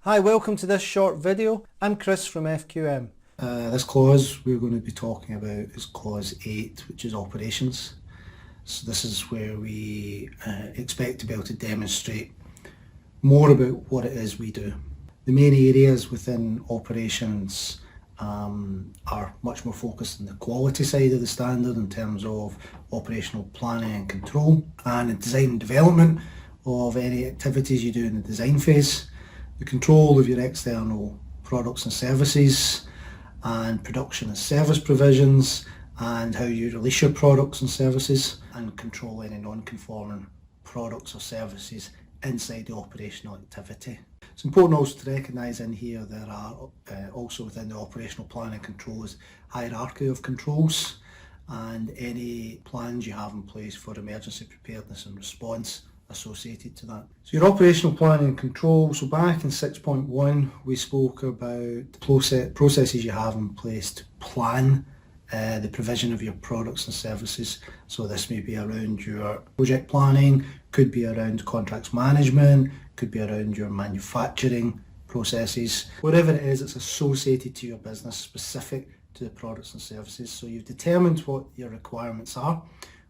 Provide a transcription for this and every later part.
Hi, welcome to this short video. I'm Chris from FQM. This clause we're going to be talking about is clause 8, which is operations. So this is where we expect to be able to demonstrate more about what it is we do. The main areas within operations are much more focused on the quality side of the standard in terms of operational planning and control, and the design and development of any activities you do in the design phase, the control of your external products and services, and production and service provisions, and how you release your products and services, and control any non-conforming products or services inside the operational activity. It's important also to recognise in here there are also within the operational planning controls hierarchy of controls and any plans you have in place for emergency preparedness and response associated to that. So your operational planning and control, so back in 6.1 we spoke about the processes you have in place to plan the provision of your products and services. So this may be around your project planning, could be around contracts management, could be around your manufacturing processes. Whatever it is, it's associated to your business, specific to the products and services. So you've determined what your requirements are,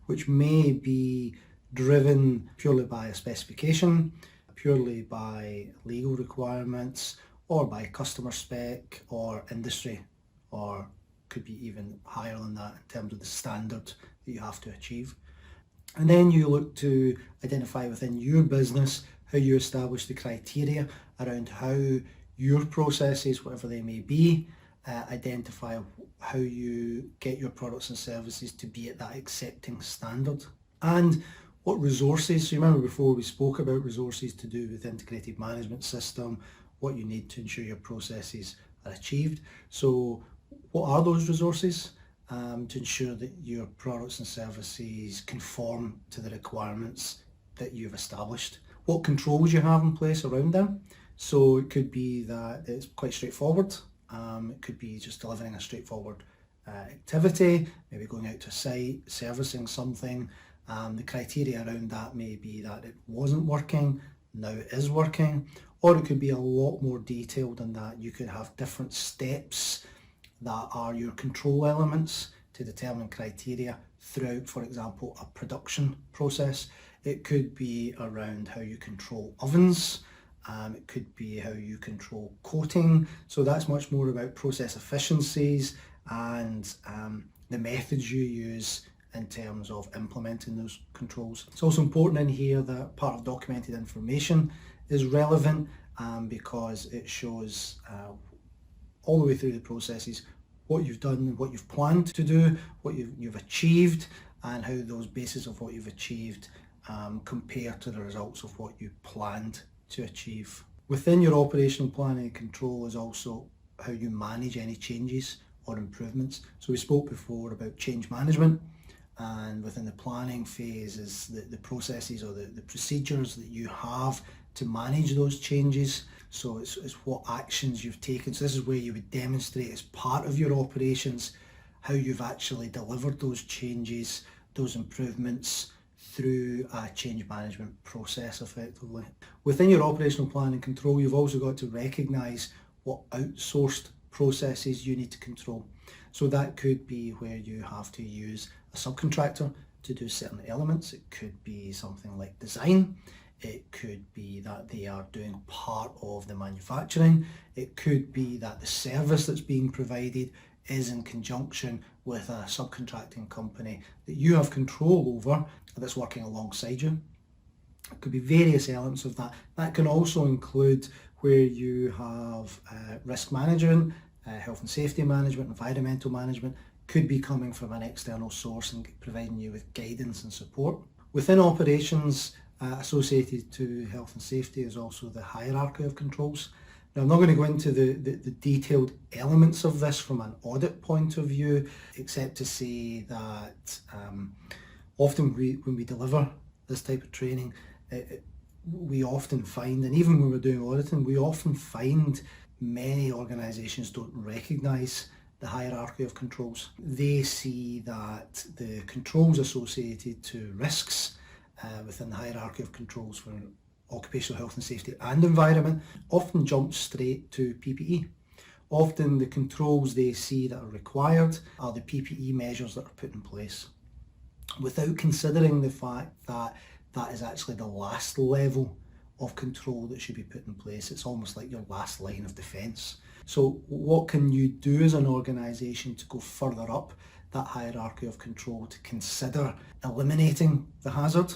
which may be driven purely by a specification, purely by legal requirements, or by customer spec or industry, or could be even higher than that in terms of the standard that you have to achieve. And then you look to identify within your business how you establish the criteria around how your processes, whatever they may be, identify how you get your products and services to be at that accepting standard. And what resources, so you remember before we spoke about resources to do with integrated management system, what you need to ensure your processes are achieved. So what are those resources to ensure that your products and services conform to the requirements that you've established? What controls you have in place around them. So it could be that it's quite straightforward. It could be just delivering a straightforward activity, maybe going out to a site, servicing something. The criteria around that may be that it wasn't working, now it is working, or it could be a lot more detailed than that. You could have different steps that are your control elements to determine criteria throughout, for example, a production process. It could be around how you control ovens, it could be how you control coating. So that's much more about process efficiencies and the methods you use in terms of implementing those controls. It's also important in here that part of documented information is relevant because it shows all the way through the processes what you've done, what you've planned to do, what you've achieved, and how those bases of what you've achieved compare to the results of what you planned to achieve. Within your operational planning and control is also how you manage any changes or improvements. So we spoke before about change management, and within the planning phase is the processes or the procedures that you have to manage those changes. So it's what actions you've taken. So this is where you would demonstrate as part of your operations how you've actually delivered those changes, those improvements through a change management process effectively. Within your operational planning and control, you've also got to recognise what outsourced processes you need to control. So that could be where you have to use a subcontractor to do certain elements. It could be something like design. It could be that they are doing part of the manufacturing. It could be that the service that's being provided is in conjunction with a subcontracting company that you have control over that's working alongside you. It could be various elements of that. That can also include where you have risk management, health and safety management, environmental management, could be coming from an external source and providing you with guidance and support. Within operations associated to health and safety is also the hierarchy of controls. Now I'm not going to go into the detailed elements of this from an audit point of view, except to say that often when we deliver this type of training, we often find, and even when we're doing auditing, we often find many organisations don't recognise the hierarchy of controls. They see that the controls associated to risks within the hierarchy of controls for occupational health and safety and environment often jump straight to PPE. Often the controls they see that are required are the PPE measures that are put in place, without considering the fact that that is actually the last level of control that should be put in place. It's almost like your last line of defence. So what can you do as an organisation to go further up that hierarchy of control to consider eliminating the hazard,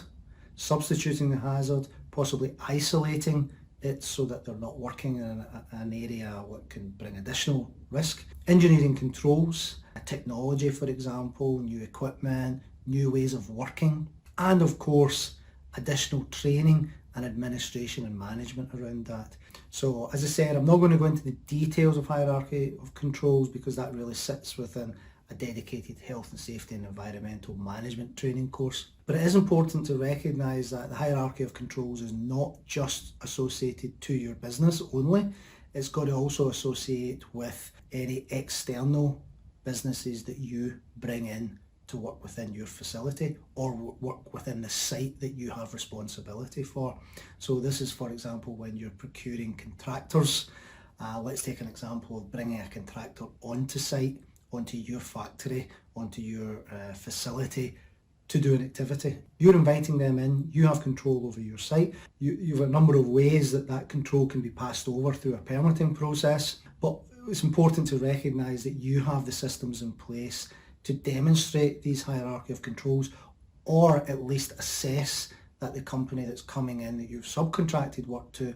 substituting the hazard, possibly isolating it so that they're not working in an area that can bring additional risk. Engineering controls, technology for example, new equipment, new ways of working, and of course additional training and administration and management around that. So as I said, I'm not going to go into the details of hierarchy of controls because that really sits within a dedicated health and safety and environmental management training course. But it is important to recognise that the hierarchy of controls is not just associated to your business only. It's got to also associate with any external businesses that you bring in to work within your facility or work within the site that you have responsibility for. So this is, for example, when you're procuring contractors. Let's take an example of bringing a contractor onto site, onto your factory, onto your facility to do an activity. You're inviting them in, you have control over your site. You have a number of ways that that control can be passed over through a permitting process, but it's important to recognise that you have the systems in place to demonstrate these hierarchy of controls, or at least assess that the company that's coming in that you've subcontracted work to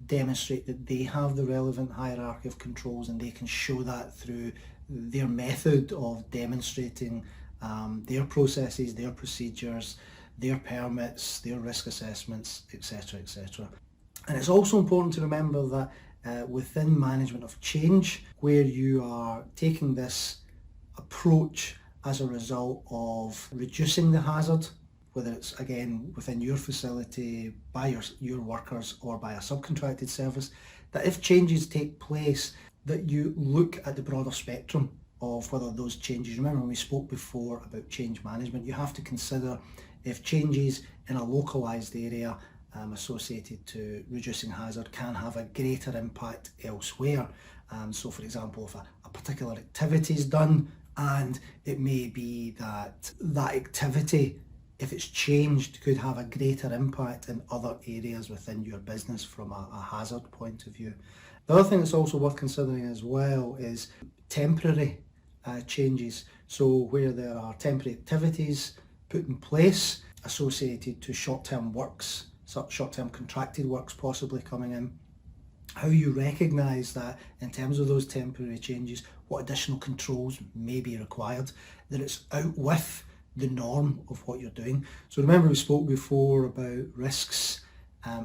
demonstrate that they have the relevant hierarchy of controls, and they can show that through their method of demonstrating their processes, their procedures, their permits, their risk assessments, etc., etc. And it's also important to remember that within management of change, where you are taking this approach as a result of reducing the hazard, whether it's again within your facility, by your workers or by a subcontracted service, that if changes take place, that you look at the broader spectrum of whether those changes, remember when we spoke before about change management, you have to consider if changes in a localised area associated to reducing hazard can have a greater impact elsewhere. So for example, if a particular activity is done and it may be that that activity, if it's changed, could have a greater impact in other areas within your business from a hazard point of view. The other thing that's also worth considering as well is temporary changes. So where there are temporary activities put in place associated to short-term works, short-term contracted works possibly coming in, how you recognise that in terms of those temporary changes, what additional controls may be required, that it's out with the norm of what you're doing. So remember we spoke before about risks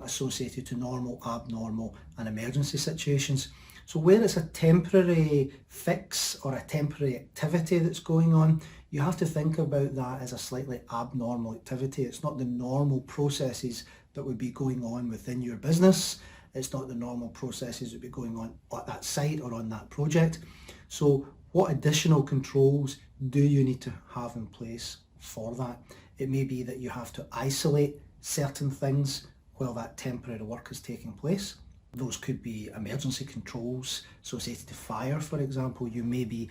associated to normal, abnormal and emergency situations. So where it's a temporary fix or a temporary activity that's going on, you have to think about that as a slightly abnormal activity. It's not the normal processes that would be going on within your business. It's not the normal processes that would be going on at that site or on that project. So what additional controls do you need to have in place for that? It may be that you have to isolate certain things while that temporary work is taking place. Those could be emergency controls associated to fire, for example. You may be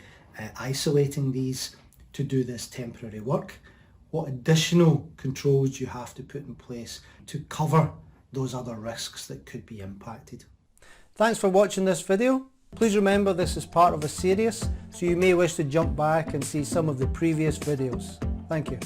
isolating these to do this temporary work. What additional controls do you have to put in place to cover those other risks that could be impacted? Thanks for watching this video. Please remember this is part of a series, so you may wish to jump back and see some of the previous videos. Thank you.